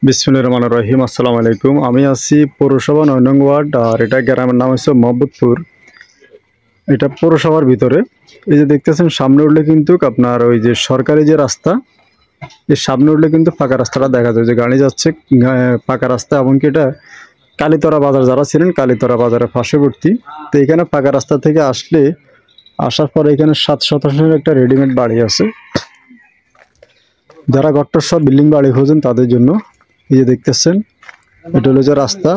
বিসমিল্লাহির রহমানির রহিম। আসসালামু আলাইকুম। আমি আছি পৌরসভা ৯ নং ওয়ার্ড, আর এটা গ্রামের নাম হচ্ছে মোহাম্মদপুর। এটা পৌরসভার ভিতরে। এই যে দেখতেছেন, সামনে উঠলে কিন্তু আপনার ওই যে সরকারি যে রাস্তা, এর সামনে উঠলে কিন্তু পাকা রাস্তাটা দেখা যায়, যে গাড়ি যাচ্ছে পাকা রাস্তা। এমনকি এটা কালীতরা বাজার, যারা ছিলেন কালীতরা বাজারের পার্শ্ববর্তী, তো এখানে পাকা রাস্তা থেকে আসার পরে এখানে 7 শতাংশের একটা রেডিমেড বাড়ি আছে। যারা গট্টর সব বিল্ডিং বাড়ি খোঁজেন তাদের জন্য। এই যে দেখতেছেন, এটা হলো যে রাস্তা,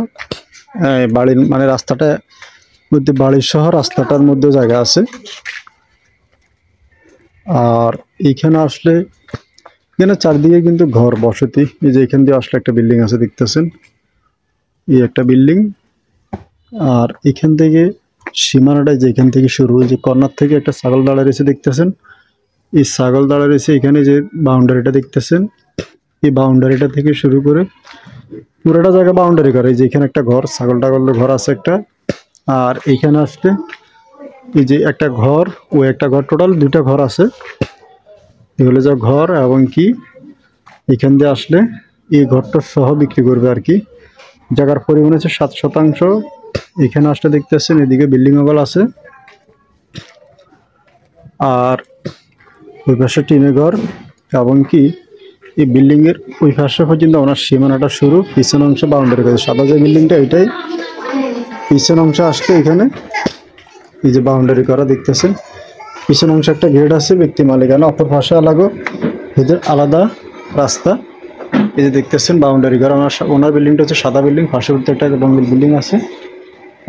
বাড়ির মানে রাস্তাটা মধ্যে, বাড়ির সহ রাস্তাটার মধ্যে জায়গা আছে। আর এইখানে আসলে এখানে চারদিকে কিন্তু ঘর বসতি। এই যে এখান দিয়ে আসলে একটা বিল্ডিং আছে, দেখতেছেন এই একটা বিল্ডিং। আর এখান থেকে সীমানাটা যে এখান থেকে শুরু, যে কর্নার থেকে একটা ছাগল দাঁড়া রয়েছে, দেখতেছেন এই ছাগল দাঁড়া রয়েছে। এখানে যে বাউন্ডারিটা দেখতেছেন, এই বাউন্ডারিটা থেকে শুরু করে পুরোটা জায়গা বাউন্ডারি করে। এই যে এখানে একটা ঘর, ছাগল টাগলের ঘর আছে একটা। আর এইখানে আসলে এই যে একটা ঘর, ও একটা ঘর, টোটাল 2টা ঘর আছে। এগুলো যা ঘর, এবং কি এখান দিয়ে আসলে এই ঘরটা সহ বিক্রি করবে আর কি। জায়গার পরিমাণ হচ্ছে 7 শতাংশ। এখানে আসলে দেখতেছেন এদিকে বিল্ডিং ওয়াল আছে, আর ওই পাশে টিনের ঘর। এবং কি এই বিল্ডিং এর ওই পাশে পর্যন্ত ওনার সীমানাটা শুরু, পিছন অংশ বাউন্ডারি করে। সাদা যে বিল্ডিংটা, এটাই পিছন অংশ আসলে এখানে এই যে বাউন্ডারি করা, দেখতেছেন পিছন অংশ একটা গেট আছে, ব্যক্তি মালিকানা, অপর পাশে এদের আলাদা রাস্তা। এই যে দেখতেছেন বাউন্ডারি করা। ওনার বিল্ডিংটা হচ্ছে সাদা বিল্ডিং, পার্শ্ববর্তী একটা রঙিন বিল্ডিং আছে।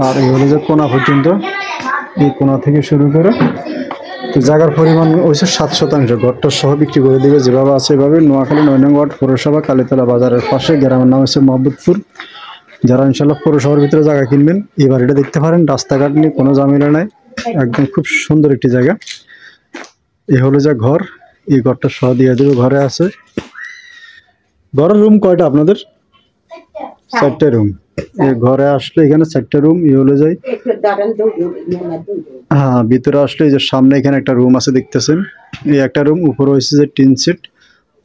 আর এই হলো যে কোনা পর্যন্ত, এই কোনা থেকে শুরু করে তো জায়গার পরিমাণ হচ্ছে 7 শতাংশ। ঘরটা সহ বিক্রি করে দেবে, যেভাবে আছে এভাবে। নোয়াখালী ৯ নং ওয়ার্ড, পৌরসভা, কালীতলা বাজারের পাশে। গ্রামের নাম হচ্ছে মোহাম্মদপুর। যারা ইনশাল্লাহ পৌরসভার ভিতরে জায়গা কিনবেন, এই বাড়িটা দেখতে পারেন। রাস্তাঘাট নিয়ে কোনো ঝামেলা নাই, একদম খুব সুন্দর একটি জায়গা। এই হলো যে ঘর, এই ঘরটা সহ দিয়ে দেবে। ঘরে আছে, ঘরের রুম কয়টা আপনাদের? 4টে রুম। এই ঘরে আসলে এখানে 4টে রুম। এই হলো যাই, হ্যাঁ, ভিতরে আসলে এই যে সামনে এখানে একটা রুম আছে, দেখতেছেন এই একটা রুম। উপরে হয়েছে যে টিন সেট,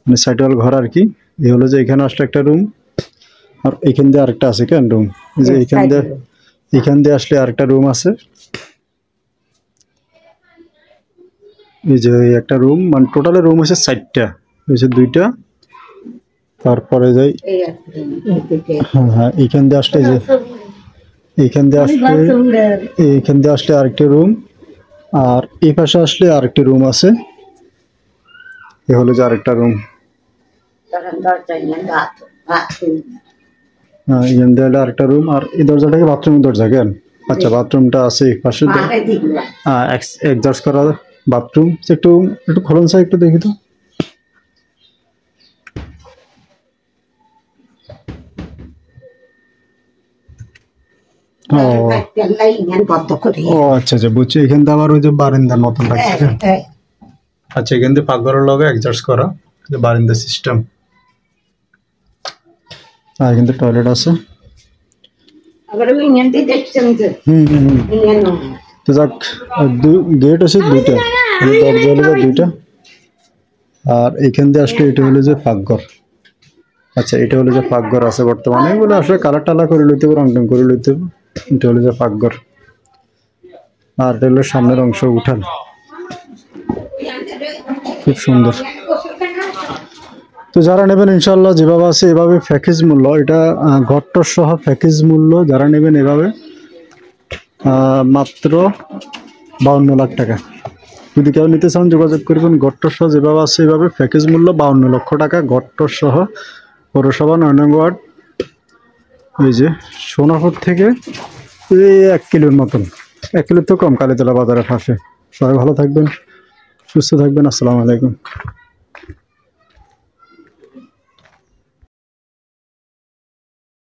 মানে সাইডওয়াল ঘর আর কি। এই হলো যে এখানে আসলে একটা রুম, আর এখান দিয়ে আরেকটা আছে কেন রুম। যে এখান দিয়ে আসলে আরেকটা রুম আছে। এই যে একটা রুম, মানে টোটালে রুম হচ্ছে 4টা, হয়েছে 2টা। তারপরে যাই, হ্যাঁ এইখান দিয়ে আসলে যে এইখান দিয়ে আসলে আরেকটা রুম। আর এই পাশে আসলে আরেকটি রুম আছে। এ হলো যে আরেকটা রুম। হ্যাঁ, এখান দিয়ে আরেকটা রুম। আর এই দরজাটাকে বাথরুমের দরজা কেন? আচ্ছা, বাথরুমটা আছে এই পাশে, এক্সস্ট করা বাথরুম। একটু একটু খোলন স্যার, একটু দেখি তো। ও আচ্ছা আচ্ছা, বুঝছি। এখান থেকে আবার ওই যে বারান্দার মতন লাগছে। আচ্ছা, এখান থেকে পাকঘরের লগে অ্যাডজাস্ট করা যে বারান্দা সিস্টেম। আর এখান থেকে টয়লেট আছে। তো যাক, গেট আছে 2টা, দরজা হলো 2টা। আর এখান দিয়ে আসলে এটা হলো যে পাকঘর। আচ্ছা, এটা হলো যে পাকঘর আছে বর্তমানে। এগুলো আসলে কালার টালা করে লইতে হবে, রং টং করে লইতে হবে। এটা হলো যে পাকঘর। আর এটা হলো সামনের অংশ, উঠান, খুব সুন্দর। তো যারা নেবেন ইনশাল্লাহ যেভাবে আছে এভাবে প্যাকেজ মূল্য, এটা ঘরটর সহ প্যাকেজ মূল্য যারা নেবেন এভাবে মাত্র 52 লাখ টাকা। যদি কেউ নিতে চান যোগাযোগ করবেন। ঘরটর সহ যেভাবে আছে এভাবে প্যাকেজ মূল্য 52 লক্ষ টাকা, ঘরটর সহ। পৌরসভা ৯ নং ওয়ার্ড। এই যে সোনাপুর থেকে এই 1 কিলোর মতন, 1 কিলোর তো কম, কালীতলা বাজারের পাশে। সবাই ভালো থাকবেন, সুস্থ থাকবেন। আসসালামু আলাইকুম।